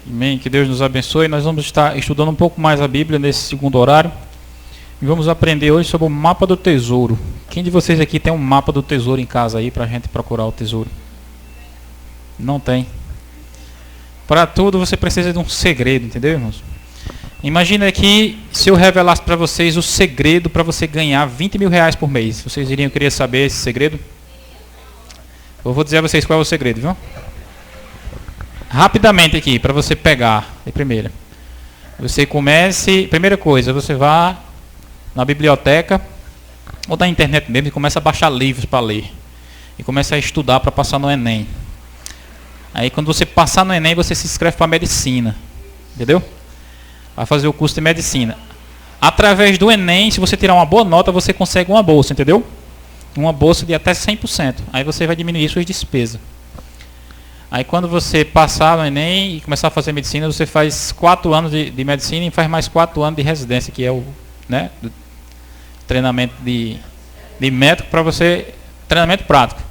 Amém. Que Deus nos abençoe. Nós vamos estar estudando um pouco mais a Bíblia nesse segundo horário. E vamos aprender hoje sobre o mapa do tesouro. Quem de vocês aqui tem um mapa do tesouro em casa aí para a gente procurar o tesouro? Não tem. Para tudo você precisa de um segredo, entendeu, irmãos? Imagina que se eu revelasse para vocês o segredo para você ganhar 20 mil reais por mês. Vocês iriam querer saber esse segredo? Eu vou dizer a vocês qual é o segredo, viu? Rapidamente aqui, para você pegar de primeira. Você comece, primeira coisa, você vá na biblioteca ou na internet mesmo e começa a baixar livros para ler. E começa a estudar para passar no Enem. Aí quando você passar no Enem, você se inscreve para medicina. Entendeu? Vai fazer o curso de medicina. Através do Enem, se você tirar uma boa nota, você consegue uma bolsa, entendeu? Uma bolsa de até 100%. Aí você vai diminuir suas despesas. Aí quando você passar no Enem e começar a fazer medicina, você faz 4 anos de medicina e faz mais 4 anos de residência, que é o do treinamento de médico para você, treinamento prático.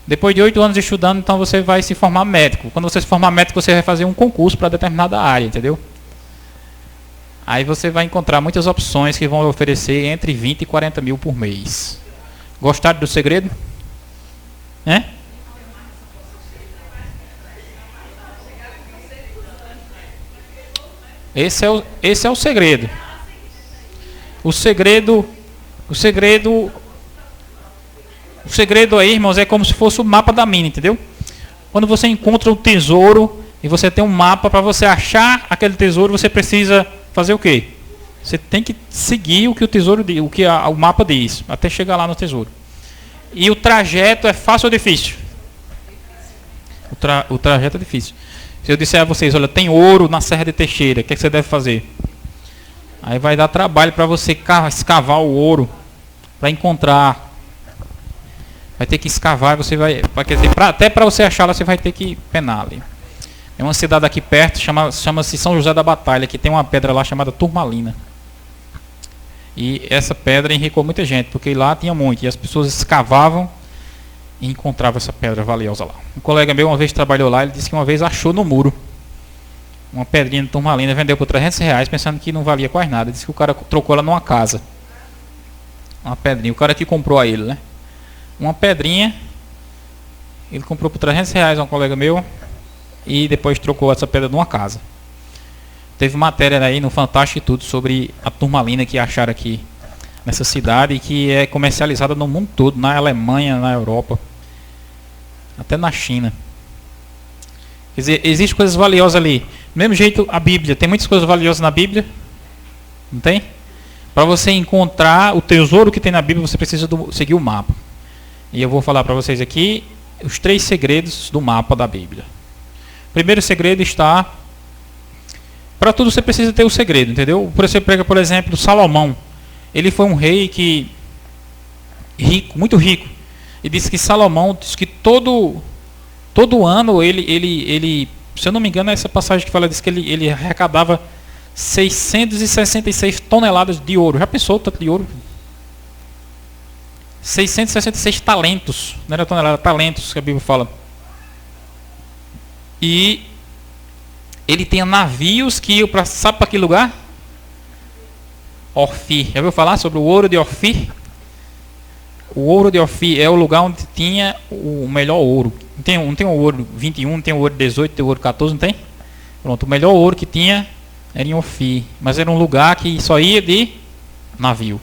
Depois de 8 anos estudando, então você vai se formar médico. Quando você se formar médico, você vai fazer um concurso para determinada área, entendeu? Aí você vai encontrar muitas opções que vão oferecer entre 20 e 40 mil por mês. Gostaram do segredo? É? Esse é o segredo. O segredo aí, irmãos, é como se fosse o mapa da mina, entendeu? Quando você encontra um tesouro e você tem um mapa para você achar aquele tesouro, você precisa fazer o quê? Você tem que seguir o que o tesouro diz, o mapa diz, até chegar lá no tesouro. E o trajeto é fácil ou difícil? O trajeto é difícil. Se eu disser a vocês, olha, tem ouro na Serra de Teixeira, o que você deve fazer? Aí vai dar trabalho para você escavar o ouro, para encontrar. Vai ter que escavar, você vai, até para você achar lá, você vai ter que penar ali. É uma cidade aqui perto, chama-se São José da Batalha, que tem uma pedra lá chamada Turmalina. E essa pedra enricou muita gente, porque lá tinha muito, e as pessoas escavavam e encontravam essa pedra valiosa lá. Um colega meu uma vez trabalhou lá, ele disse que uma vez achou no muro uma pedrinha de turmalina, vendeu por 300 reais, pensando que não valia quase nada. Ele disse que o cara trocou ela numa casa. Uma pedrinha, o cara que comprou a ele, né? Uma pedrinha, ele comprou por 300 reais a um colega meu, e depois trocou essa pedra numa casa. Teve matéria aí no Fantástico e tudo sobre a turmalina que acharam aqui nessa cidade, e que é comercializada no mundo todo, na Alemanha, na Europa, até na China. Quer dizer, existem coisas valiosas ali. Do mesmo jeito, a Bíblia, tem muitas coisas valiosas na Bíblia, não tem? Para você encontrar o tesouro que tem na Bíblia, você precisa seguir o mapa. E eu vou falar para vocês aqui os 3 segredos do mapa da Bíblia. O primeiro segredo está... Para tudo você precisa ter o segredo, entendeu? Você pega, por exemplo, Salomão. Ele foi um rei rico, muito rico. E disse que Salomão, disse que todo ano ele, se eu não me engano, essa passagem que fala, diz que ele arrecadava 666 toneladas de ouro. Já pensou o tanto de ouro? 666 talentos, não era tonelada, talentos que a Bíblia fala. E ele tinha navios que iam para, sabe para que lugar? Ofir. Já ouviu falar sobre o ouro de Ofir? O ouro de Ofir é o lugar onde tinha o melhor ouro. Não tem o ouro 21, não tem o ouro 18, tem o ouro 14, não tem? Pronto, o melhor ouro que tinha era em Ofir. Mas era um lugar que só ia de navio.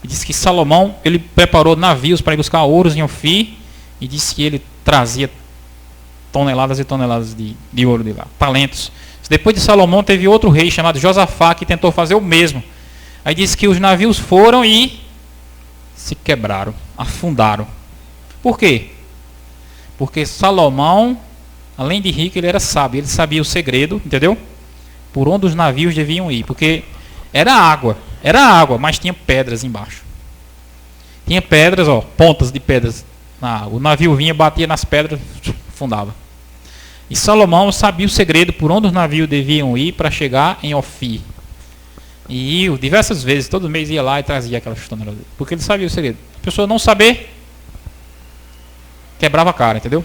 E diz que Salomão, ele preparou navios para ir buscar ouros em Ofir. E disse que ele trazia toneladas e toneladas de ouro de lá. Talentos. Depois de Salomão teve outro rei chamado Josafá que tentou fazer o mesmo. Aí diz que os navios foram e se quebraram, afundaram. Por quê? Porque Salomão, além de rico, ele era sábio. Ele sabia o segredo, entendeu? Por onde os navios deviam ir. Porque era água, mas tinha pedras embaixo. Tinha pedras, pontas de pedras na água. O navio vinha, batia nas pedras, afundava. E Salomão sabia o segredo por onde os navios deviam ir para chegar em Ofir. E ia diversas vezes, todo mês ia lá e trazia aquelas toneladas. Porque ele sabia o segredo. A pessoa não saber, quebrava a cara, entendeu?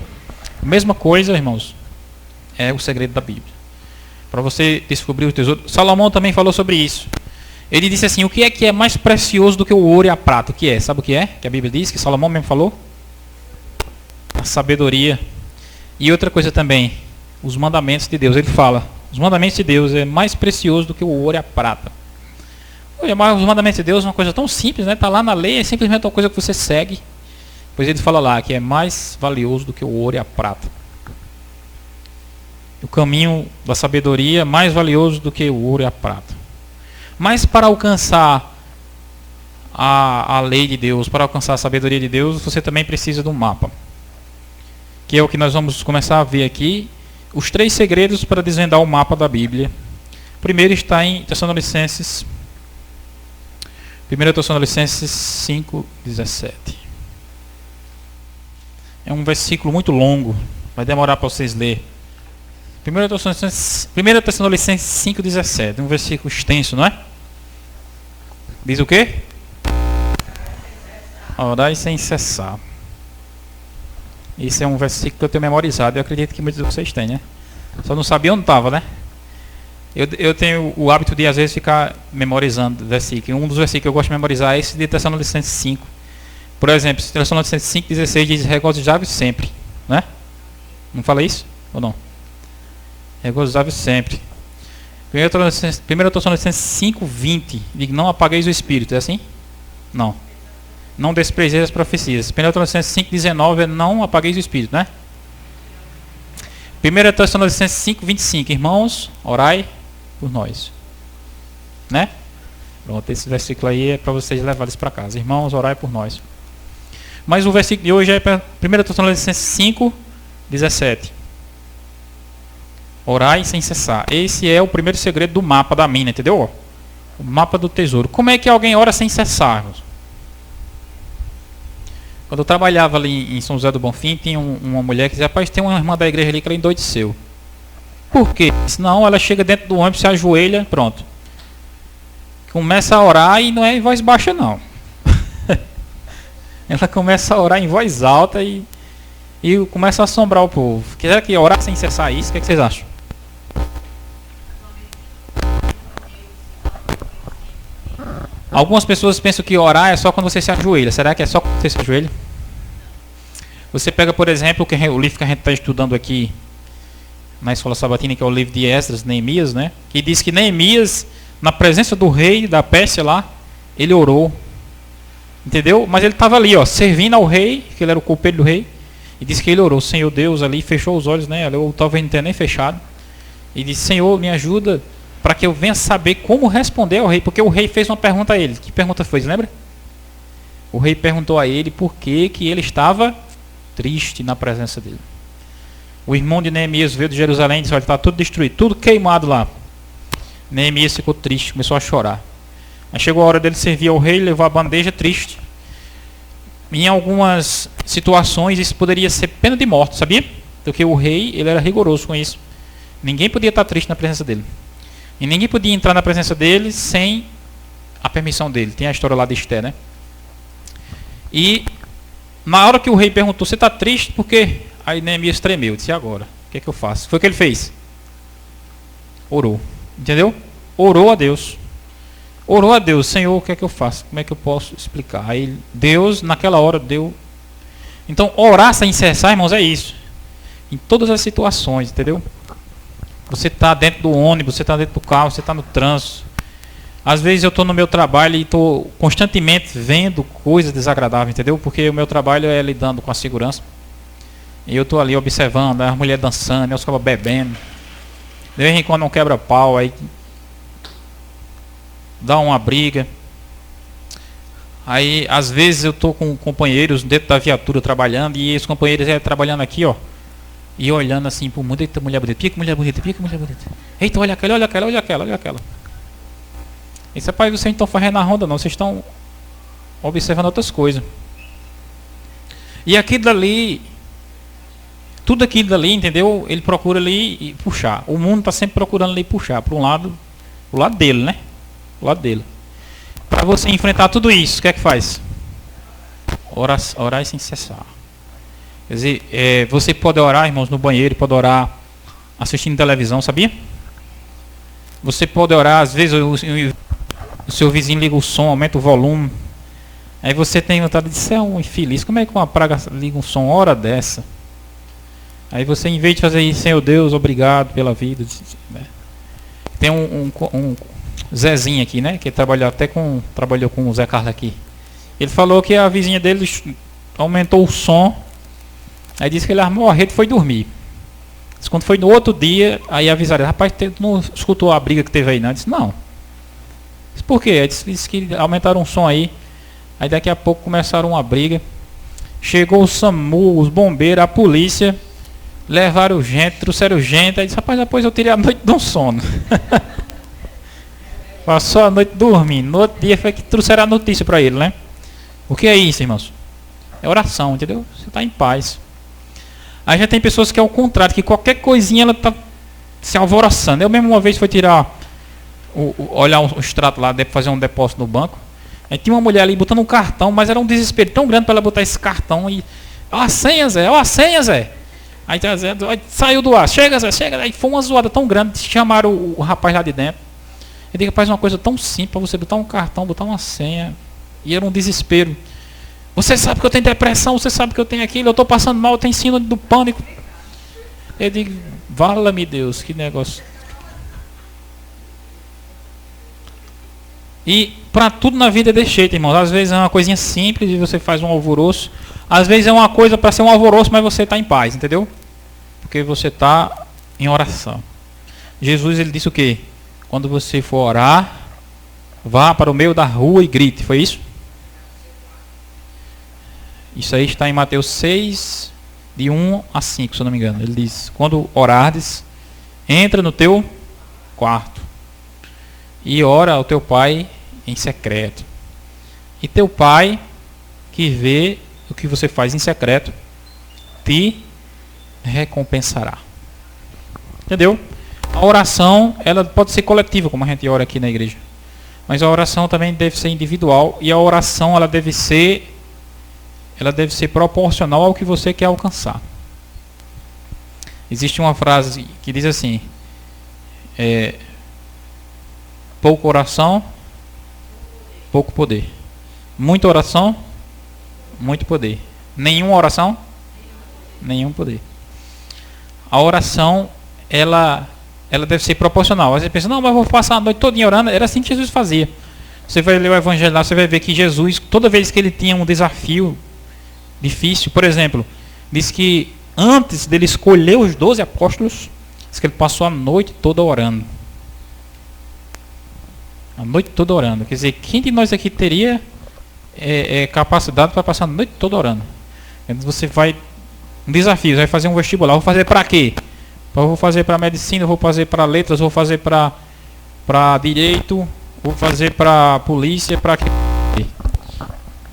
A mesma coisa, irmãos, é o segredo da Bíblia. para você descobrir o tesouro. Salomão também falou sobre isso. Ele disse assim: o que é mais precioso do que o ouro e a prata? O que é? Sabe o que é? Que a Bíblia diz, que Salomão mesmo falou? A sabedoria. E outra coisa também, os mandamentos de Deus. Ele fala: os mandamentos de Deus é mais precioso do que o ouro e a prata. Olha, mas os mandamentos de Deus é uma coisa tão simples, né? Está lá na lei, é simplesmente uma coisa que você segue. Pois ele fala lá que é mais valioso do que o ouro e a prata. O caminho da sabedoria é mais valioso do que o ouro e a prata. Mas para alcançar a lei de Deus, para alcançar a sabedoria de Deus, você também precisa de um mapa. Que é o que nós vamos começar a ver aqui. Os 3 segredos para desvendar o mapa da Bíblia. O primeiro está em Tessalonicenses. 1 Tessalonicenses 5:17. É um versículo muito longo. Vai demorar para vocês lerem. 1 Tessalonicenses 5:17. Um versículo extenso, não é? Diz o quê? Orai sem cessar. Esse é um versículo que eu tenho memorizado. Eu acredito que muitos de vocês têm, né? Só não sabia onde estava, né? Eu tenho o hábito de às vezes ficar memorizando versículo. Um dos versículos que eu gosto de memorizar é esse de Tessalonicenses 5. Por exemplo, Tessalonicenses 5:16 diz: regozijai-vos sempre, né? Não fala isso? Ou não? Regozijai-vos sempre. 1 Tessalonicenses 5:20 diz: não apagueis o espírito. É assim? Não. Não desprezeis as profecias. 1 Tessalonicenses 5:19 é: não apagueis o espírito, né? 1 Tessalonicenses 5:25, irmãos, orai por nós, né? Pronto, esse versículo aí é para vocês levarem isso para casa. Irmãos, orai por nós. Mas o versículo de hoje é para 1 Tessalonicenses 5:17. Orai sem cessar. Esse é o primeiro segredo do mapa da mina, entendeu? O mapa do tesouro. Como é que alguém ora sem cessar, irmãos? Quando eu trabalhava ali em São José do Bonfim, tinha uma mulher que dizia: rapaz, tem uma irmã da igreja ali que ela endoideceu. Por quê? Senão ela chega dentro do ônibus, se ajoelha, pronto. Começa a orar e não é em voz baixa, não. Ela começa a orar em voz alta e começa a assombrar o povo. Será que orar sem cessar isso? O que é que vocês acham? Algumas pessoas pensam que orar é só quando você se ajoelha. Será que é só quando você se ajoelha? Você pega, por exemplo, o livro que a gente está estudando aqui na Escola Sabatina, que é o livro de Esdras, Neemias, né? Que diz que Neemias, na presença do rei da Pérsia lá, ele orou. Entendeu? Mas ele estava ali, ó, servindo ao rei, que ele era o copeiro do rei. E disse que ele orou: Senhor Deus, ali, fechou os olhos, né? Eu talvez não tenha nem fechado. E disse: Senhor, me ajuda para que eu venha saber como responder ao rei. Porque o rei fez uma pergunta a ele. Que pergunta foi, lembra? O rei perguntou a ele por que ele estava triste na presença dele. O irmão de Neemias veio de Jerusalém e disse: olha, está tudo destruído, tudo queimado lá. Neemias ficou triste, começou a chorar. Aí chegou a hora dele servir ao rei, levou a bandeja triste. Em algumas situações isso poderia ser pena de morte, sabia? Porque o rei, ele era rigoroso com isso. Ninguém podia estar triste na presença dele. E ninguém podia entrar na presença dele sem a permissão dele. Tem a história lá de Esté, né? E na hora que o rei perguntou: você está triste? Porque aí Neemias tremeu, disse: e agora? O que é que eu faço? Foi o que ele fez. Orou. Entendeu? Orou a Deus. Orou a Deus: Senhor, o que é que eu faço? Como é que eu posso explicar? Aí Deus, naquela hora, deu. Então, orar sem cessar, irmãos, é isso. Em todas as situações, entendeu? Você está dentro do ônibus, você está dentro do carro, você está no trânsito. Às vezes eu estou no meu trabalho e estou constantemente vendo coisas desagradáveis, entendeu? Porque o meu trabalho é lidando com a segurança. E eu estou ali observando as mulheres dançando, os cabos bebendo. De vez em quando não quebra pau, aí dá uma briga. Aí às vezes eu estou com companheiros dentro da viatura trabalhando, e esses companheiros trabalhando aqui, ó, e olhando assim pro mundo: eita, mulher bonita, pica mulher bonita, pica mulher bonita. Eita, olha aquela, olha aquela, olha aquela, olha aquela. Isso é para vocês não estão fazendo a ronda, não, vocês estão observando outras coisas. E aquilo dali, tudo aquilo dali, entendeu? Ele procura ali puxar. O mundo está sempre procurando ali puxar para um lado, o lado dele, né? O lado dele. Para você enfrentar tudo isso, o que é que faz? Orar sem cessar. Quer dizer, você pode orar, irmãos, no banheiro, pode orar assistindo televisão, sabia? Você pode orar, às vezes o seu vizinho liga o som, aumenta o volume. Aí você tem vontade de ser um infeliz. Como é que uma praga liga um som hora dessa? Aí você, em vez de fazer isso, Senhor Deus, obrigado pela vida. Tem um Zezinho aqui, né? Que trabalhou com o Zé Carlos aqui. Ele falou que a vizinha dele aumentou o som. Aí disse que ele armou a rede e foi dormir. Quando foi no outro dia, aí avisaram, rapaz, tu não escutou a briga que teve aí, não? Eu disse, não. Disse, por quê? Aí disse que aumentaram o som aí. Aí daqui a pouco começaram uma briga. Chegou o SAMU, os bombeiros, a polícia. Levaram gente, trouxeram gente. Aí disse, rapaz, depois eu tirei a noite de um sono. Passou a noite dormindo. No outro dia foi que trouxeram a notícia para ele, né? O que é isso, irmãos? É oração, entendeu? Você está em paz. Aí já tem pessoas que é o contrário, que qualquer coisinha ela está se alvoroçando. Eu mesmo uma vez fui tirar, olhar o extrato lá, fazer um depósito no banco. Aí tinha uma mulher ali botando um cartão, mas era um desespero tão grande para ela botar esse cartão. E, ó a senha, Zé, ó a senha, Zé. Aí saiu do ar, chega, Zé, chega. Aí foi uma zoada tão grande, chamaram o rapaz lá de dentro. Ele diz, rapaz, uma coisa tão simples para você botar um cartão, botar uma senha. E era um desespero. Você sabe que eu tenho depressão, você sabe que eu tenho aquilo, eu estou passando mal, eu tenho síndrome do pânico. Eu digo, vala-me Deus, que negócio. E para tudo na vida é desse jeito, irmãos. Às vezes é uma coisinha simples e você faz um alvoroço. Às vezes é uma coisa para ser um alvoroço, mas você está em paz, entendeu? Porque você está em oração. Jesus, ele disse o quê? Quando você for orar, vá para o meio da rua e grite. Foi isso? Isso aí está em Mateus 6, de 1 a 5, se eu não me engano. Ele diz, quando orardes, entra no teu quarto e ora ao teu pai em secreto. E teu pai, que vê o que você faz em secreto, te recompensará. Entendeu? A oração, ela pode ser coletiva, como a gente ora aqui na igreja. Mas a oração também deve ser individual. E a oração, ela deve ser proporcional ao que você quer alcançar. Existe uma frase que diz assim, pouca oração, pouco poder. Muita oração, muito poder. Nenhuma oração, nenhum poder. A oração, ela deve ser proporcional. Às vezes pensa, não, mas eu vou passar a noite toda orando. Era assim que Jesus fazia. Você vai ler o Evangelho lá, você vai ver que Jesus, toda vez que ele tinha um desafio difícil, por exemplo, diz que antes dele escolher os 12 apóstolos, diz que ele passou a noite toda orando. A noite toda orando. Quer dizer, quem de nós aqui teria capacidade para passar a noite toda orando? Você vai, um desafio, você vai fazer um vestibular, vou fazer para quê? Eu vou fazer para medicina, vou fazer para letras, vou fazer para direito, vou fazer para polícia, para quê?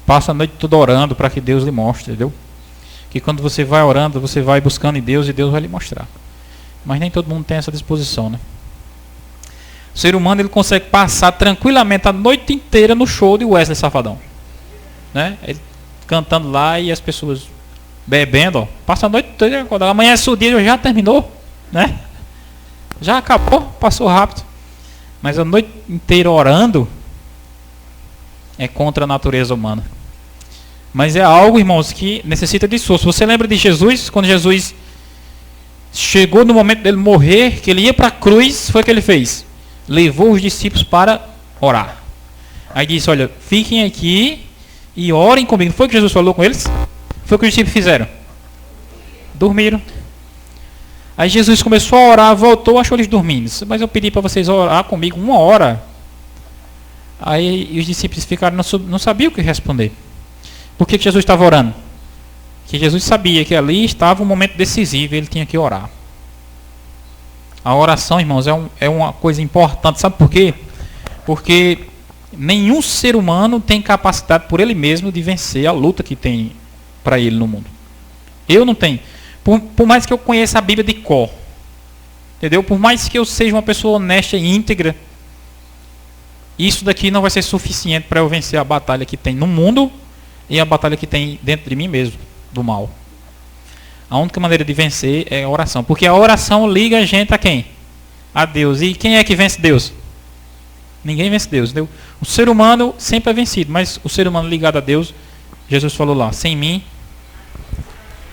Passa a noite toda orando para que Deus lhe mostre, entendeu? Que quando você vai orando, você vai buscando em Deus e Deus vai lhe mostrar. Mas nem todo mundo tem essa disposição, né? O ser humano, ele consegue passar tranquilamente a noite inteira no show de Wesley Safadão, né? Ele cantando lá e as pessoas bebendo, ó, passa a noite inteira, quando amanhece o dia já terminou, né? Já acabou, passou rápido. Mas a noite inteira orando é contra a natureza humana. Mas é algo, irmãos, que necessita de esforço. Você lembra de Jesus? Quando Jesus chegou no momento dele morrer, que ele ia para a cruz, foi o que ele fez? Levou os discípulos para orar. Aí disse, olha, fiquem aqui e orem comigo. Foi o que Jesus falou com eles? Foi o que os discípulos fizeram? Dormiram. Aí Jesus começou a orar, voltou, achou eles dormindo. Mas eu pedi para vocês orar comigo 1 hora. Aí os discípulos ficaram, não sabiam o que responder. Por que Jesus estava orando? Que Jesus sabia que ali estava um momento decisivo e ele tinha que orar. A oração, irmãos, é uma coisa importante. Sabe por quê? Porque nenhum ser humano tem capacidade por ele mesmo de vencer a luta que tem para ele no mundo. Eu não tenho. Por mais que eu conheça a Bíblia de cor, entendeu? Por mais que eu seja uma pessoa honesta e íntegra, isso daqui não vai ser suficiente para eu vencer a batalha que tem no mundo e a batalha que tem dentro de mim mesmo, do mal. A única maneira de vencer é a oração. Porque a oração liga a gente a quem? a Deus. E quem é que vence Deus? Ninguém vence Deus, entendeu? O ser humano sempre é vencido, mas o ser humano ligado a Deus, Jesus falou lá, sem mim,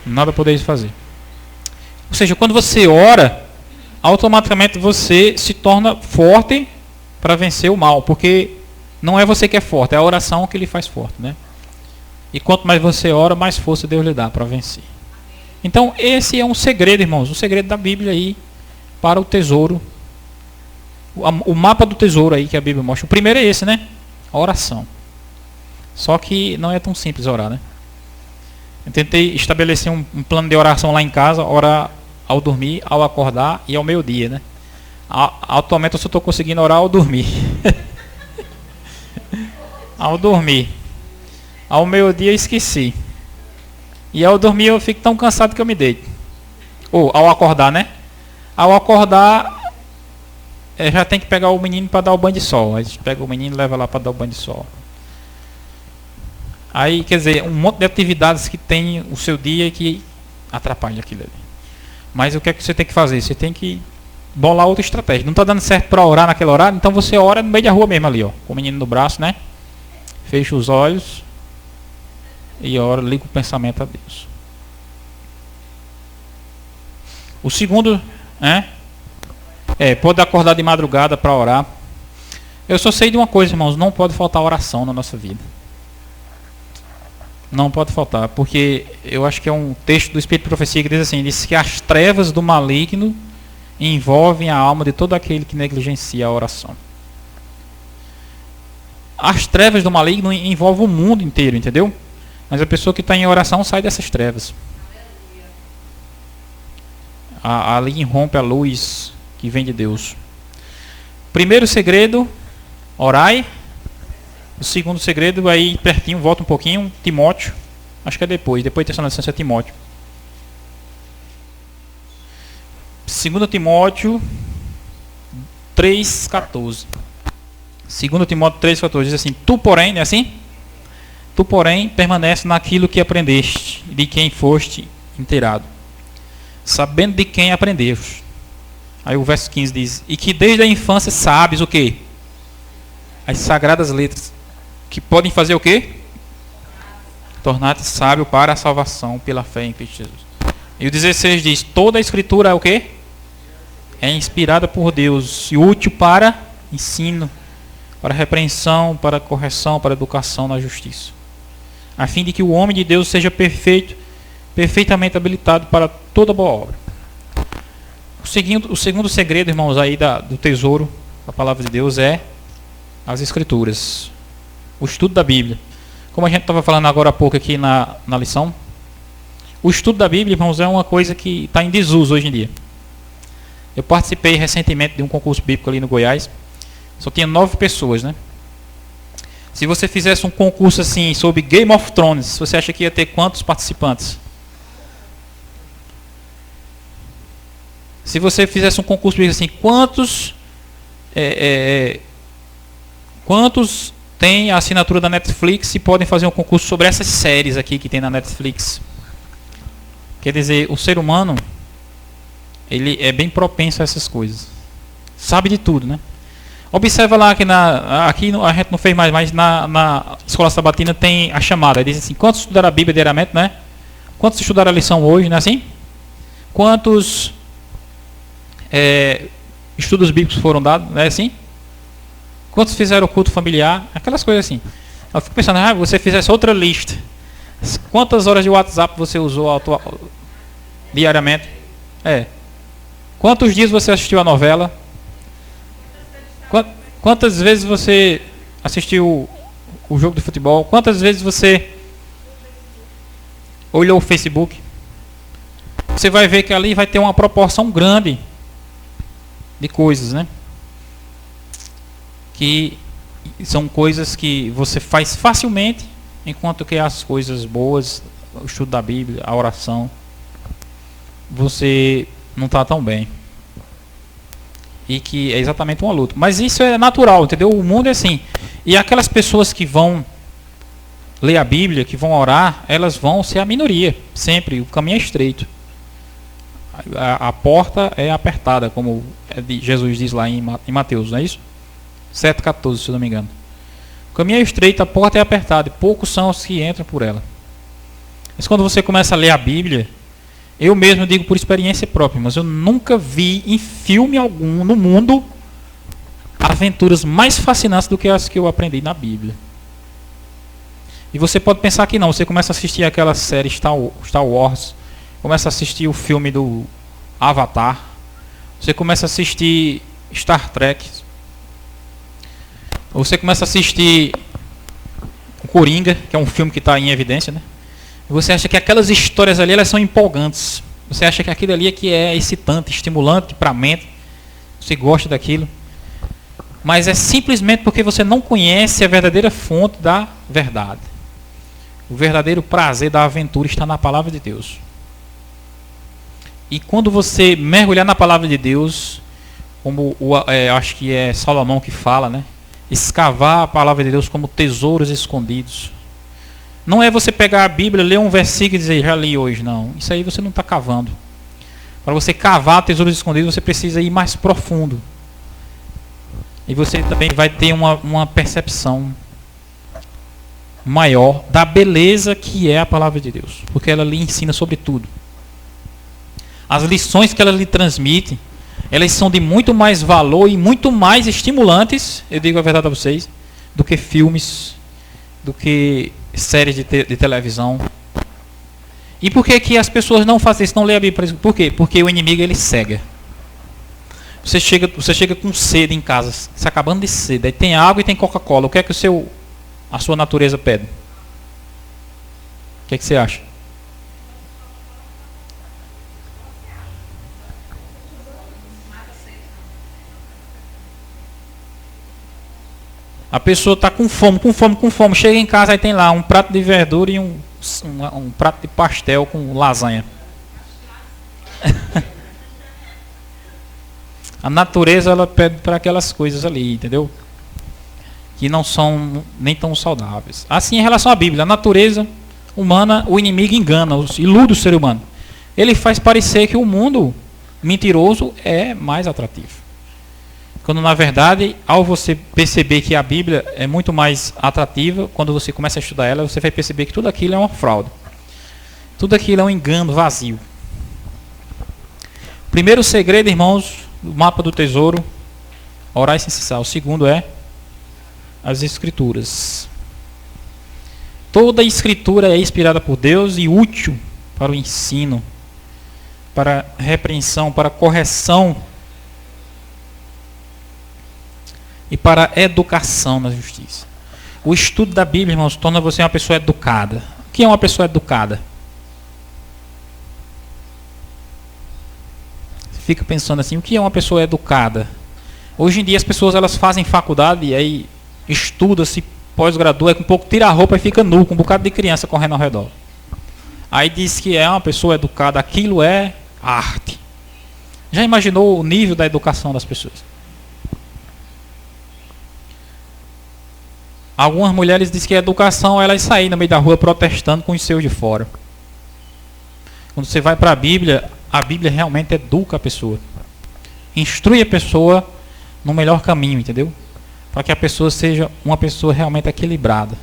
nada podeis fazer. Ou seja, quando você ora, automaticamente você se torna forte para vencer o mal, porque não é você que é forte, é a oração que lhe faz forte, né? E quanto mais você ora, mais força Deus lhe dá para vencer. Então, esse é um segredo, irmãos, um segredo da Bíblia aí para o tesouro. O mapa do tesouro aí que a Bíblia mostra. O primeiro é esse, né? A oração. Só que não é tão simples orar, né? Eu tentei estabelecer um plano de oração lá em casa, orar ao dormir, ao acordar e ao meio-dia, né? Atualmente eu só estou conseguindo orar ao dormir. Ao dormir. Ao meio-dia eu esqueci. E ao dormir eu fico tão cansado que eu me deito. Ou ao acordar, né? Ao acordar, já tem que pegar o menino para dar o banho de sol. Aí a gente pega o menino e leva lá para dar o banho de sol. Aí, quer dizer, um monte de atividades que tem o seu dia que atrapalha aquilo ali. Mas o que é que você tem que fazer? Você tem que bolar outra estratégia. Não está dando certo para orar naquele horário, então você ora no meio da rua mesmo ali, ó, com o menino no braço, né? Fecha os olhos e ora, liga o pensamento a Deus. O segundo, pode acordar de madrugada para orar. Eu só sei de uma coisa, irmãos, não pode faltar oração na nossa vida. Não pode faltar, porque eu acho que é um texto do Espírito de Profecia que diz assim, diz que as trevas do maligno envolvem a alma de todo aquele que negligencia a oração. As trevas do maligno envolvem o mundo inteiro, entendeu? Mas a pessoa que está em oração sai dessas trevas. Ali rompe a luz que vem de Deus. Primeiro segredo, orai. O segundo segredo, aí pertinho, volta um pouquinho, Timóteo. Acho que é depois de Tessalonicenses é Timóteo. 2 Timóteo 3,14. 2 Timóteo 3,14 diz assim: Tu, porém, não é assim? Tu, porém, permanece naquilo que aprendeste, de quem foste inteirado, sabendo de quem aprendeste. Aí o verso 15 diz: E que desde a infância sabes o quê? As sagradas letras, que podem fazer o quê? Tornar-te sábio para a salvação pela fé em Cristo Jesus. E o 16 diz: Toda a escritura é o quê? É inspirada por Deus e útil para ensino, para repreensão, para correção, para educação na justiça, a fim de que o homem de Deus seja perfeito, perfeitamente habilitado para toda boa obra. O segundo segredo, irmãos, aí do tesouro da palavra de Deus é as Escrituras, o estudo da Bíblia. Como a gente estava falando agora há pouco aqui na lição, o estudo da Bíblia, irmãos, é uma coisa que está em desuso hoje em dia. Eu participei recentemente de um concurso bíblico ali no Goiás. Só tinha 9 pessoas, né? Se você fizesse um concurso assim sobre Game of Thrones, você acha que ia ter quantos participantes? Se você fizesse um concurso assim, quantos têm a assinatura da Netflix e podem fazer um concurso sobre essas séries aqui que tem na Netflix? Quer dizer, o ser humano, ele é bem propenso a essas coisas. Sabe de tudo, né? Observa lá que aqui a gente não fez mais, mas na escola sabatina tem a chamada. Diz assim: quantos estudaram a Bíblia diariamente, né? Quantos estudaram a lição hoje, não é assim? Quantos estudos bíblicos foram dados, não é assim? Quantos fizeram o culto familiar? Aquelas coisas assim. Eu fico pensando, você fizesse outra lista. Quantas horas de WhatsApp você usou diariamente? Quantos dias você assistiu a novela? Quantas vezes você assistiu o jogo de futebol? Quantas vezes você olhou o Facebook? Você vai ver que ali vai ter uma proporção grande de coisas, né? Que são coisas que você faz facilmente, enquanto que as coisas boas, o estudo da Bíblia, a oração, você não está tão bem. E que é exatamente uma luta. Mas isso é natural, entendeu? O mundo é assim. E aquelas pessoas que vão ler a Bíblia, que vão orar, elas vão ser a minoria. Sempre. O caminho é estreito. A porta é apertada, como Jesus diz lá em Mateus, não é isso? 7,14, se eu não me engano. O caminho é estreito, a porta é apertada, e poucos são os que entram por ela. Mas quando você começa a ler a Bíblia, eu mesmo digo por experiência própria, mas eu nunca vi em filme algum no mundo aventuras mais fascinantes do que as que eu aprendi na Bíblia. E você pode pensar que não, você começa a assistir aquela série Star Wars, começa a assistir o filme do Avatar, você começa a assistir Star Trek, você começa a assistir o Coringa, que é um filme que está em evidência, né? E você acha que aquelas histórias ali elas são empolgantes, você acha que aquilo ali é que é excitante, estimulante para a mente, você gosta daquilo, mas é simplesmente porque você não conhece a verdadeira fonte da verdade. O verdadeiro prazer da aventura está na palavra de Deus. E quando você mergulhar na palavra de Deus, como acho que é Salomão que fala, né? Escavar a palavra de Deus como tesouros escondidos. Não é você pegar a Bíblia, ler um versículo e dizer, já li hoje, não. Isso aí você não está cavando. Para você cavar tesouros escondidos, você precisa ir mais profundo. E você também vai ter uma percepção maior da beleza que é a palavra de Deus, porque ela lhe ensina sobre tudo. As lições que ela lhe transmite, elas são de muito mais valor e muito mais estimulantes, eu digo a verdade a vocês, do que filmes, do que séries de televisão. E por que que as pessoas não fazem isso, não lêem a Bíblia? Por quê? Porque o inimigo ele cega. Você chega com sede em casa, você acabando de sede, aí tem água e tem Coca-Cola. O que é que a sua natureza pede? O que é que você acha? A pessoa está com fome. Chega em casa, aí tem lá um prato de verdura e um prato de pastel com lasanha. A natureza ela pede para aquelas coisas ali, entendeu? Que não são nem tão saudáveis. Assim, em relação à Bíblia, a natureza humana, o inimigo engana, ilude o ser humano. Ele faz parecer que o mundo mentiroso é mais atrativo. Quando, na verdade, ao você perceber que a Bíblia é muito mais atrativa, quando você começa a estudar ela, você vai perceber que tudo aquilo é uma fraude. Tudo aquilo é um engano vazio. Primeiro segredo, irmãos, do mapa do tesouro, orar sem cessar. O segundo é as Escrituras. Toda a Escritura é inspirada por Deus e útil para o ensino, para a repreensão, para a correção e para a educação na justiça. O estudo da Bíblia, irmãos, torna você uma pessoa educada. O que é uma pessoa educada? Você fica pensando assim, o que é uma pessoa educada? Hoje em dia as pessoas elas fazem faculdade e aí estuda, se pós-gradua, com um pouco tira a roupa e fica nu, com um bocado de criança correndo ao redor. Aí diz que é uma pessoa educada, aquilo é arte. Já imaginou o nível da educação das pessoas? Algumas mulheres dizem que a educação é elas saírem no meio da rua protestando com os seus de fora. Quando você vai para a Bíblia realmente educa a pessoa. Instrui a pessoa no melhor caminho, entendeu? Para que a pessoa seja uma pessoa realmente equilibrada.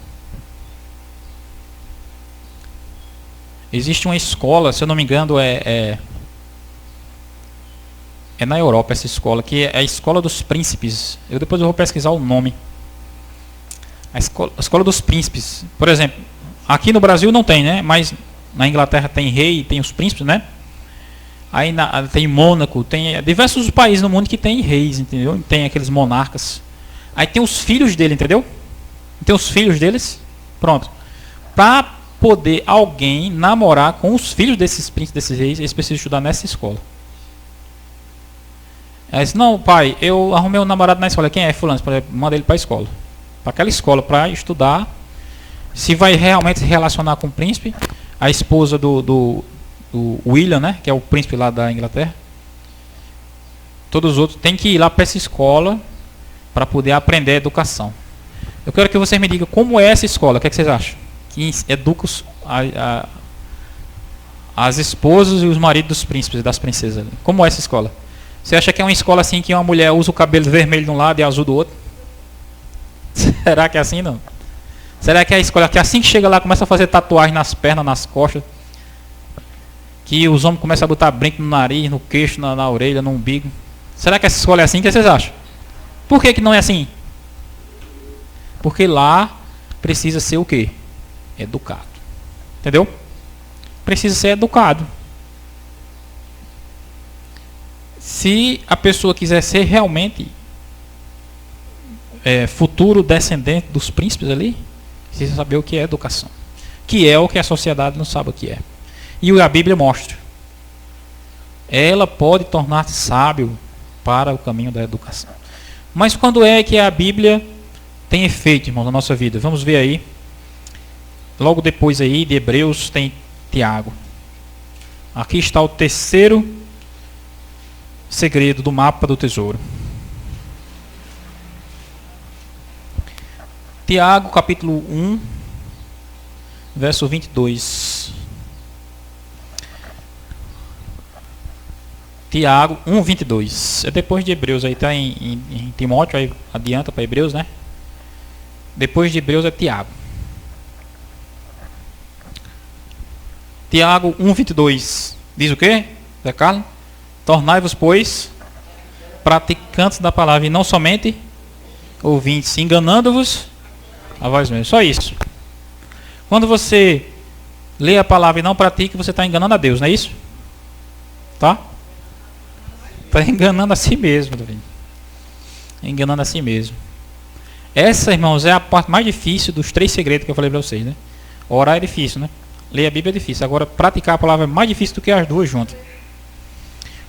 Existe uma escola, se eu não me engano, é na Europa essa escola, que é a Escola dos Príncipes. Depois eu vou pesquisar o nome. A escola dos Príncipes. Por exemplo, aqui no Brasil não tem, né? Mas na Inglaterra tem rei, tem os príncipes, né? Aí tem Mônaco, tem diversos países no mundo que tem reis, entendeu? Tem aqueles monarcas. Aí tem os filhos dele, entendeu? Tem os filhos deles. Pronto. Para poder alguém namorar com os filhos desses príncipes, desses reis, eles precisam estudar nessa escola. Aí disse, não, pai, eu arrumei um namorado na escola. Quem é fulano? Manda ele para a escola. Para aquela escola, para estudar. Se vai realmente se relacionar com o príncipe, a esposa do William, né? Que é o príncipe lá da Inglaterra. Todos os outros têm que ir lá para essa escola para poder aprender a educação. Eu quero que vocês me digam como é essa escola. O que é que vocês acham? Que educa as esposas e os maridos dos príncipes e das princesas. Como é essa escola? Você acha que é uma escola assim que uma mulher usa o cabelo vermelho de um lado e azul do outro? Será que é assim, não? Será que é a escola que assim que chega lá começa a fazer tatuagem nas pernas, nas costas? Que os homens começam a botar brinco no nariz, no queixo, na orelha, no umbigo? Será que essa escola é assim? O que vocês acham? Por que não é assim? Porque lá precisa ser o quê? Educado. Entendeu? Precisa ser educado. Se a pessoa quiser ser realmente futuro descendente dos príncipes ali, precisa saber o que é educação. Que é o que a sociedade não sabe o que é. E a Bíblia mostra. Ela pode tornar-se sábio para o caminho da educação. Mas quando é que a Bíblia tem efeito, irmão, na nossa vida? Vamos ver aí. Logo depois aí de Hebreus tem Tiago. Aqui está o terceiro segredo do mapa do tesouro. Tiago, capítulo 1, verso 22. Tiago 1, 22. É depois de Hebreus, aí está em Timóteo, aí adianta para Hebreus, né? Depois de Hebreus é Tiago. Tiago 1, 22. Diz o quê? Zé Carlos? Tornai-vos, pois, praticantes da palavra, e não somente ouvintes, enganando-vos a vós mesmos. Só isso. Quando você lê a palavra e não pratica, você está enganando a Deus, não é isso? Tá? Está enganando a si mesmo, Davi. Enganando a si mesmo. Essa, irmãos, é a parte mais difícil dos 3 segredos que eu falei para vocês, né? Orar é difícil, né? Ler a Bíblia é difícil. Agora, praticar a palavra é mais difícil do que as duas juntas.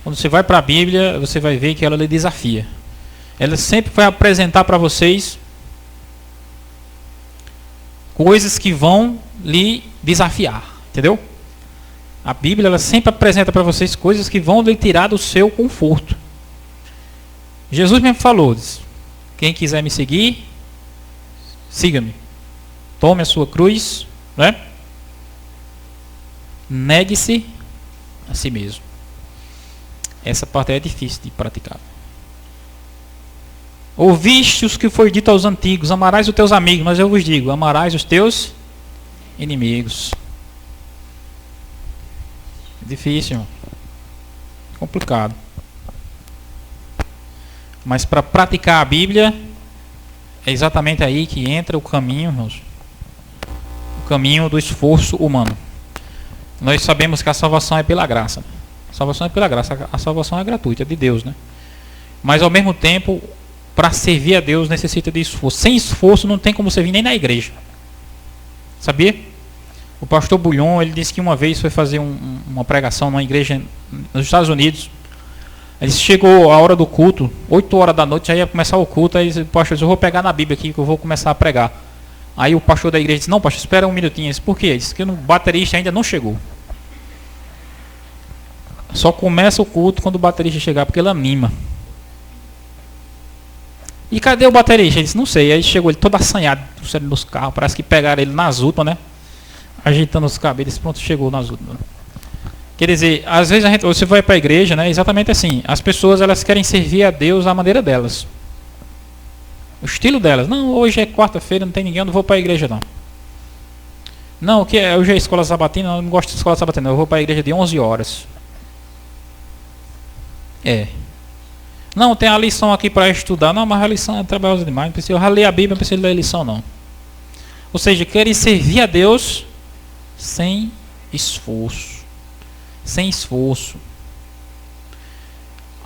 Quando você vai para a Bíblia, você vai ver que ela lhe desafia. Ela sempre vai apresentar para vocês coisas que vão lhe desafiar. Entendeu? A Bíblia ela sempre apresenta para vocês coisas que vão lhe tirar do seu conforto. Jesus mesmo falou: quem quiser me seguir, siga-me. Tome a sua cruz, né? Negue-se a si mesmo. Essa parte é difícil de praticar. Ouviste os que foi dito aos antigos: amarás os teus amigos, mas eu vos digo: amarás os teus inimigos. É difícil, irmão. Complicado. Mas para praticar a Bíblia, é exatamente aí que entra o caminho, irmãos. O caminho do esforço humano. Nós sabemos que a salvação é pela graça. A salvação é pela graça. A salvação é gratuita, é de Deus, né? Mas ao mesmo tempo, para servir a Deus necessita de esforço. Sem esforço não tem como você vir nem na igreja. Sabia? O pastor Bulhon, ele disse que uma vez foi fazer uma pregação numa igreja nos Estados Unidos. Ele chegou a hora do culto, 8 horas da noite, já ia começar o culto. Aí o pastor disse: eu vou pegar na Bíblia aqui que eu vou começar a pregar. Aí o pastor da igreja disse: não, pastor, espera um minutinho. Ele disse: por quê? Ele disse que o baterista ainda não chegou. Só começa o culto quando o baterista chegar, porque ele anima. E cadê o baterista? Ele disse: não sei. Aí chegou ele todo assanhado nos carros, parece que pegaram ele nas últimas, né? Agitando os cabelos, pronto, chegou nas últimas. Quer dizer, às vezes você vai para a igreja, né? Exatamente assim. As pessoas elas querem servir a Deus à maneira delas. O estilo delas. Não, hoje é quarta-feira, não tem ninguém, eu não vou para a igreja não. Não, o que é? Hoje é escola sabatina, eu não gosto de escola sabatina, eu vou para a igreja de 11 horas. É. Não, tem a lição aqui para estudar. Não, mas a lição é trabalhosa demais. Não precisa ler a Bíblia, não precisa ler a lição não. Ou seja, querem servir a Deus sem esforço. Sem esforço.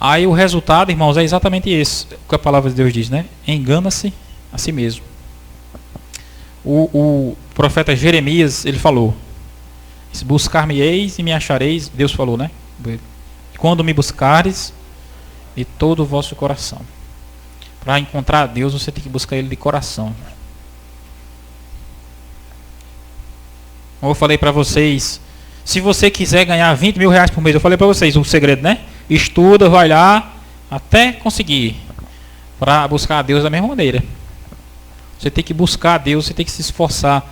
Aí o resultado, irmãos, é exatamente esse. O que a palavra de Deus diz, né? Engana-se a si mesmo. O profeta Jeremias, ele falou: buscar-me-eis e me achareis. Deus falou, né? Quando me buscares de todo o vosso coração. Para encontrar a Deus, você tem que buscar Ele de coração. Como eu falei para vocês, se você quiser ganhar 20 mil reais por mês, eu falei para vocês o segredo, né? Estuda, vai lá, até conseguir. Para buscar a Deus da mesma maneira. Você tem que buscar a Deus, você tem que se esforçar.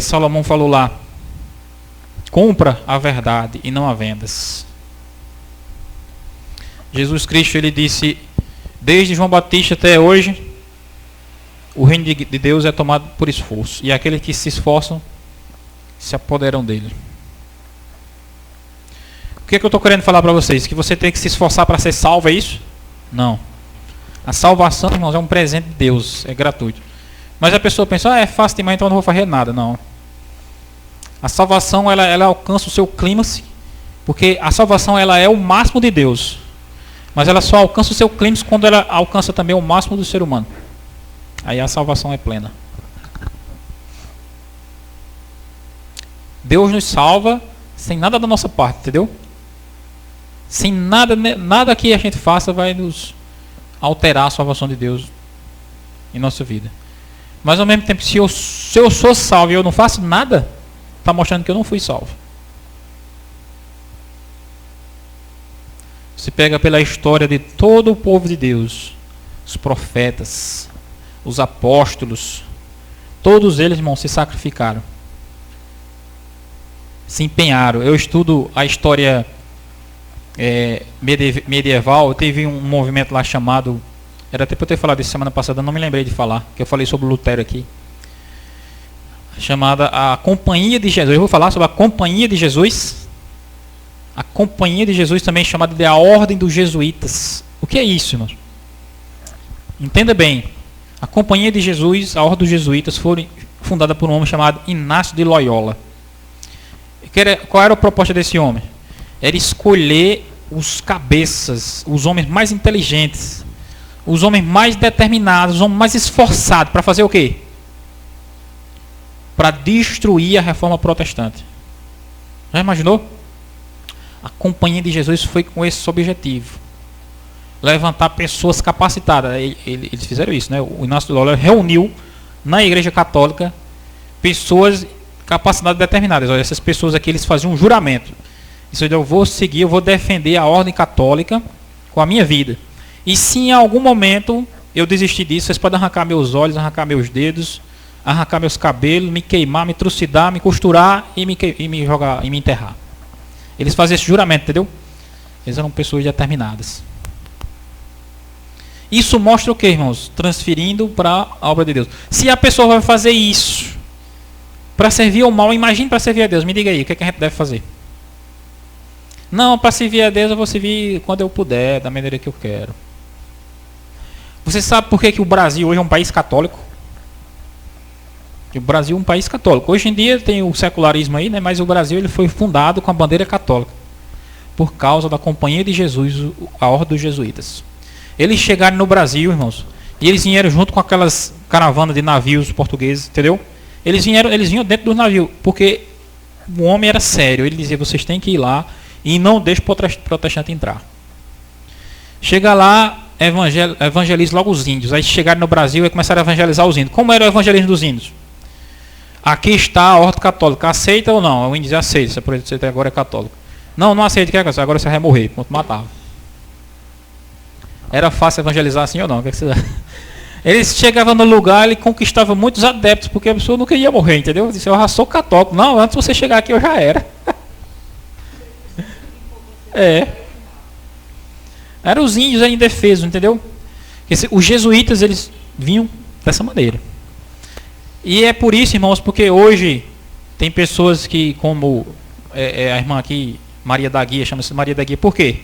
Salomão falou lá: Compra a verdade e não a vendas. Jesus Cristo, ele disse, desde João Batista até hoje, o reino de Deus é tomado por esforço, e aqueles que se esforçam se apoderam dele. O que é que eu estou querendo falar para vocês? Que você tem que se esforçar para ser salvo, é isso? Não. A salvação, irmãos, é um presente de Deus, é gratuito. Mas a pessoa pensa, é fácil demais, então eu não vou fazer nada. Não. A salvação, ela alcança o seu clímax, porque a salvação, ela é o máximo de Deus. Mas ela só alcança o seu clímax quando ela alcança também o máximo do ser humano. Aí a salvação é plena. Deus nos salva sem nada da nossa parte, entendeu? Sem nada que a gente faça vai nos alterar a salvação de Deus em nossa vida. Mas ao mesmo tempo, se eu sou salvo e eu não faço nada, está mostrando que eu não fui salvo. Se pega pela história de todo o povo de Deus, os profetas, os apóstolos, todos eles, irmãos, se sacrificaram, se empenharam. Eu estudo a história medieval. Teve um movimento lá chamado, era até para eu ter falado isso semana passada, não me lembrei de falar, que eu falei sobre Lutero aqui, chamada a Companhia de Jesus. Eu vou falar sobre a Companhia de Jesus. A Companhia de Jesus, também chamada de a Ordem dos Jesuítas. O que é isso, irmãos? Entenda bem. A Companhia de Jesus, a Ordem dos Jesuítas, foi fundada por um homem chamado Inácio de Loyola. Qual era a proposta desse homem? Era escolher os cabeças, os homens mais inteligentes, os homens mais determinados, os homens mais esforçados, para fazer o quê? Para destruir a reforma protestante. Já imaginou? A Companhia de Jesus foi com esse objetivo. Levantar pessoas capacitadas. Eles fizeram isso, né? O Inácio de Loyola reuniu na Igreja Católica pessoas capacitadas determinadas. Olha, essas pessoas aqui, eles faziam um juramento. Isso eu vou seguir, eu vou defender a ordem católica com a minha vida. E se em algum momento eu desistir disso, vocês podem arrancar meus olhos, arrancar meus dedos, arrancar meus cabelos, me queimar, me trucidar, me costurar e me jogar e me enterrar. Eles faziam esse juramento, entendeu? Eles eram pessoas determinadas. Isso mostra o que, irmãos? Transferindo para a obra de Deus. Se a pessoa vai fazer isso para servir ao mal, imagine para servir a Deus. Me diga aí, o que a gente deve fazer? Não, para servir a Deus eu vou servir quando eu puder, da maneira que eu quero. Você sabe por que o Brasil hoje é um país católico? O Brasil é um país católico. Hoje em dia tem o secularismo aí, né? Mas o Brasil ele foi fundado com a bandeira católica. Por causa da Companhia de Jesus, a Ordem dos Jesuítas. Eles chegaram no Brasil, irmãos, e eles vieram junto com aquelas caravanas de navios portugueses, entendeu? Eles vinham dentro do navio, porque o homem era sério. Ele dizia, vocês têm que ir lá e não deixe o protestante entrar. Chega lá, evangeliza logo os índios. Aí chegaram no Brasil e começaram a evangelizar os índios. Como era o evangelismo dos índios? Aqui está a ordem católica. Aceita ou não? O índio aceita. Você agora é católico. Não, não aceita. Agora você vai morrer. Pronto, matava. Era fácil evangelizar assim ou não? O que você... Eles chegavam no lugar e conquistavam muitos adeptos, porque a pessoa não queria morrer, entendeu? Disse, eu já sou católico. Não, antes de você chegar aqui eu já era. Eram os índios indefesos, entendeu? Os jesuítas, eles vinham dessa maneira. E é por isso, irmãos, porque hoje tem pessoas que, como a irmã aqui, Maria da Guia, chama-se Maria da Guia. Por quê?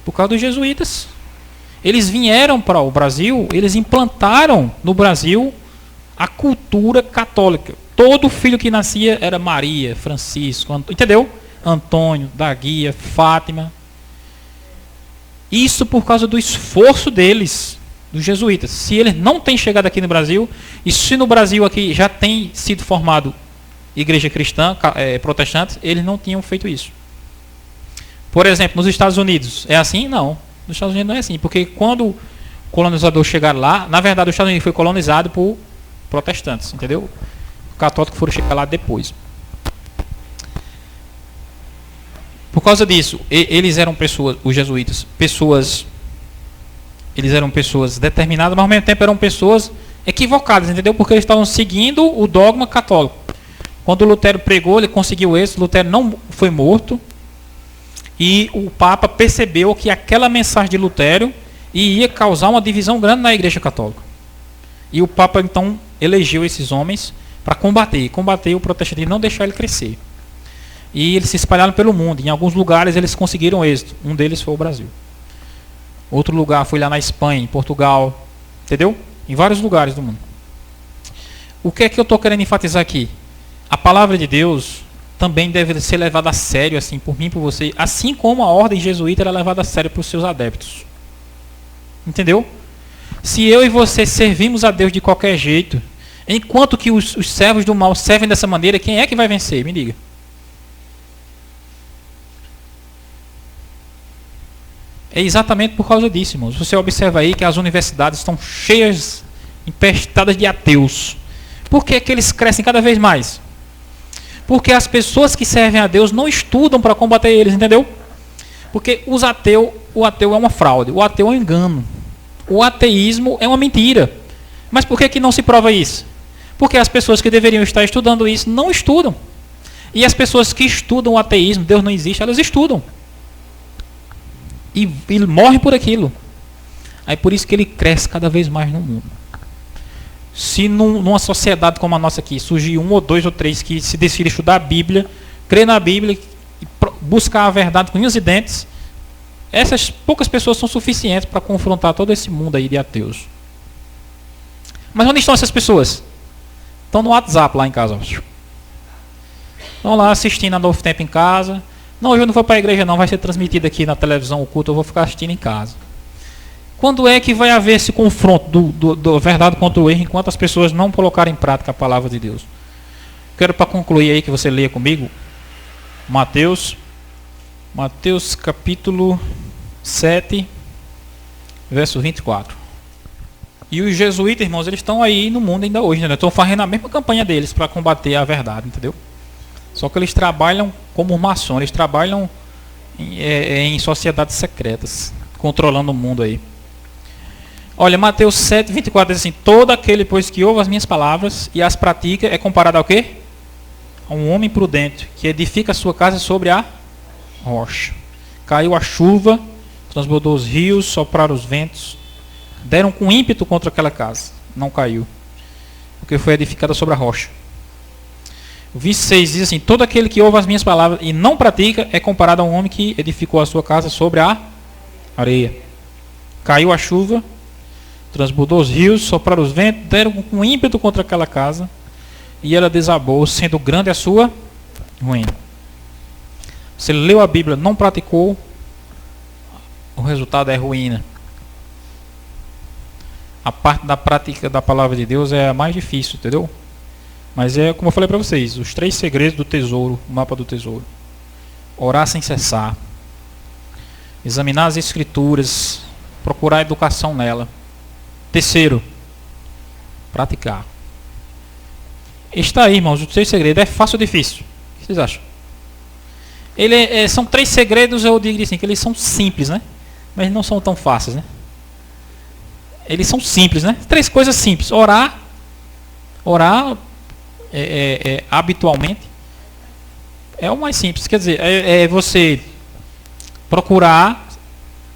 Por causa dos jesuítas. Eles vieram para o Brasil, eles implantaram no Brasil a cultura católica. Todo filho que nascia era Maria, Francisco, entendeu? Antônio, da Guia, Fátima. Isso por causa do esforço deles, dos jesuítas. Se eles não têm chegado aqui no Brasil, e se no Brasil aqui já tem sido formado igreja cristã, protestante, eles não tinham feito isso. Por exemplo, nos Estados Unidos, é assim? Não. Nos Estados Unidos não é assim, porque quando o colonizador chegar lá, na verdade os Estados Unidos foi colonizado por protestantes, entendeu? Os católicos foram chegar lá depois. Por causa disso, eles eram pessoas, os jesuítas, eles eram pessoas determinadas, mas ao mesmo tempo eram pessoas equivocadas, entendeu? Porque eles estavam seguindo o dogma católico. Quando Lutero pregou, ele conseguiu êxito, Lutero não foi morto, e o Papa percebeu que aquela mensagem de Lutero ia causar uma divisão grande na Igreja Católica. E o Papa então elegeu esses homens para combater o protestantismo, não deixar ele crescer. E eles se espalharam pelo mundo. Em alguns lugares eles conseguiram êxito. Um deles foi o Brasil. Outro lugar foi lá na Espanha, em Portugal. Entendeu? Em vários lugares do mundo. O que é que eu estou querendo enfatizar aqui? A palavra de Deus também deve ser levada a sério, assim, por mim e por você. Assim como a ordem jesuíta era levada a sério por seus adeptos. Entendeu? Se eu e você servimos a Deus de qualquer jeito, enquanto que os servos do mal servem dessa maneira, quem é que vai vencer? Me diga. É exatamente por causa disso, irmãos. Você observa aí que as universidades estão cheias, empestadas de ateus. Por que que eles crescem cada vez mais? Porque as pessoas que servem a Deus não estudam para combater eles, entendeu? Porque o ateu é uma fraude, o ateu é um engano. O ateísmo é uma mentira. Mas por que que não se prova isso? Porque as pessoas que deveriam estar estudando isso não estudam. E as pessoas que estudam o ateísmo, Deus não existe, elas estudam. E morrem por aquilo. Aí por isso que ele cresce cada vez mais no mundo. Se numa sociedade como a nossa aqui surgir um ou dois ou três que se decidem estudar a Bíblia, crer na Bíblia e buscar a verdade com unhas e dentes, essas poucas pessoas são suficientes para confrontar todo esse mundo aí de ateus. Mas onde estão essas pessoas? Estão no WhatsApp lá em casa. Estão lá assistindo a Novo Tempo em casa. Não, hoje eu não vou para a igreja não, vai ser transmitido aqui na televisão o culto, eu vou ficar assistindo em casa. Quando é que vai haver esse confronto do verdade contra o erro, enquanto as pessoas não colocarem em prática a palavra de Deus? Quero para concluir aí que você leia comigo Mateus capítulo 7, verso 24. E os jesuítas, irmãos, eles estão aí no mundo ainda hoje, né? Estão fazendo a mesma campanha deles para combater a verdade, entendeu? Só que eles trabalham como maçons, eles trabalham em sociedades secretas, controlando o mundo aí. Olha, Mateus 7, 24 diz assim: todo aquele, pois, que ouve as minhas palavras e as pratica, é comparado ao quê? A um homem prudente, que edifica a sua casa sobre a rocha. Caiu a chuva, transbordou os rios, sopraram os ventos, deram com ímpeto contra aquela casa. Não caiu, porque foi edificada sobre a rocha. O 26 diz assim: todo aquele que ouve as minhas palavras e não pratica, é comparado a um homem que edificou a sua casa sobre a areia. Caiu a chuva, transbordou os rios, sopraram os ventos, deram com ímpeto contra aquela casa, e ela desabou, sendo grande a sua ruína. Você leu a Bíblia, não praticou, o resultado é ruína. A parte da prática da palavra de Deus é a mais difícil, entendeu? Mas é como eu falei para vocês, os 3 segredos do tesouro, o mapa do tesouro. Orar sem cessar, examinar as escrituras, procurar educação nela. Terceiro, praticar. Está aí, irmãos, o 3 segredos. É fácil ou difícil? O que vocês acham? São 3 segredos, eu diria assim, que eles são simples, né? Mas não são tão fáceis, né? Eles são simples, né? 3 coisas simples. Orar habitualmente é o mais simples. Quer dizer, é você procurar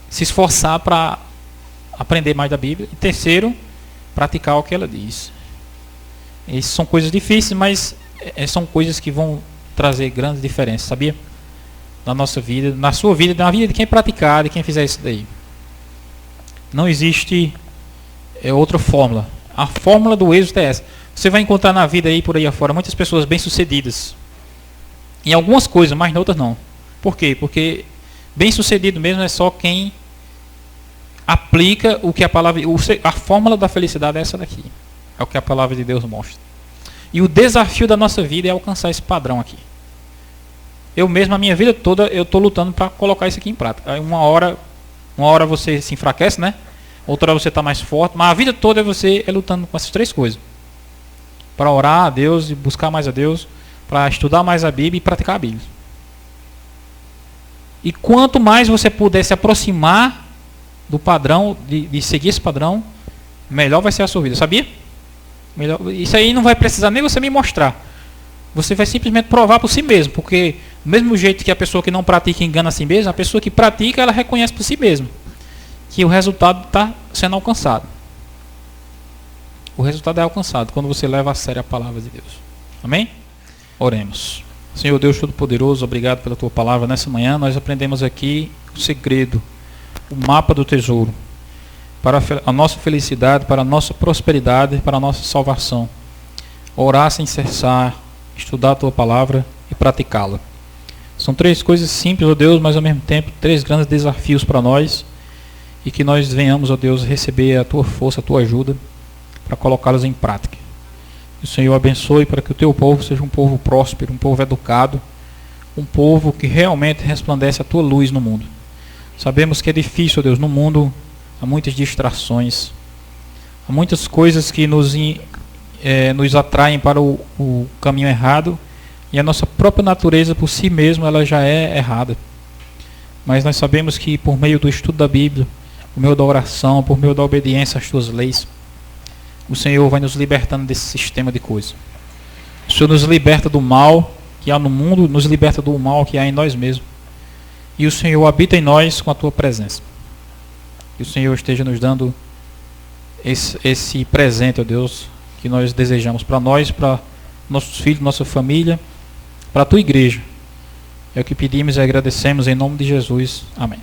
se esforçar para aprender mais da Bíblia. E terceiro, praticar o que ela diz. Essas são coisas difíceis, mas são coisas que vão trazer grandes diferenças, sabia? Na nossa vida, na sua vida, na vida de quem praticar, de quem fizer isso daí. Não existe outra fórmula. A fórmula do êxito é essa. Você vai encontrar na vida aí, por aí afora, muitas pessoas bem-sucedidas. Em algumas coisas, mas em outras não. Por quê? Porque bem-sucedido mesmo é só quem aplica o que a palavra... A fórmula da felicidade é essa daqui. É o que a palavra de Deus mostra. E o desafio da nossa vida é alcançar esse padrão aqui. Eu mesmo, a minha vida toda, eu estou lutando para colocar isso aqui em prática. Aí uma hora você se enfraquece, né? Outra hora você está mais forte. Mas a vida toda você é lutando com essas 3 coisas. Para orar a Deus e buscar mais a Deus. Para estudar mais a Bíblia e praticar a Bíblia. E quanto mais você puder se aproximar do padrão, de seguir esse padrão, melhor vai ser a sua vida. Sabia? Melhor, isso aí não vai precisar nem você me mostrar. você vai simplesmente provar por si mesmo, porque do mesmo jeito que a pessoa que não pratica engana a si mesma, a pessoa que pratica, ela reconhece por si mesma que o resultado está sendo alcançado. O resultado é alcançado quando você leva a sério a palavra de Deus. Amém? Oremos. Senhor Deus Todo-Poderoso, obrigado pela tua palavra. Nessa manhã nós aprendemos aqui o segredo, o mapa do tesouro, para a nossa felicidade, para a nossa prosperidade, para a nossa salvação. Orar sem cessar, estudar a tua palavra e praticá-la. São três coisas simples, ó Deus, mas ao mesmo tempo três grandes desafios para nós, e que nós venhamos, ó Deus, receber a tua força, a tua ajuda para colocá-las em prática. Que o Senhor abençoe para que o teu povo seja um povo próspero, um povo educado, um povo que realmente resplandece a tua luz no mundo. Sabemos que é difícil, ó Deus, no mundo há muitas distrações, há muitas coisas que nos atraem para o caminho errado, e a nossa própria natureza por si mesma ela já é errada. Mas nós sabemos que por meio do estudo da Bíblia, por meio da oração, por meio da obediência às tuas leis, o Senhor vai nos libertando desse sistema de coisas. O Senhor nos liberta do mal que há no mundo, nos liberta do mal que há em nós mesmos. E o Senhor habita em nós com a tua presença. Que o Senhor esteja nos dando esse presente, ó Deus, que nós desejamos para nós, para nossos filhos, nossa família, para a tua igreja. É o que pedimos e agradecemos em nome de Jesus. Amém.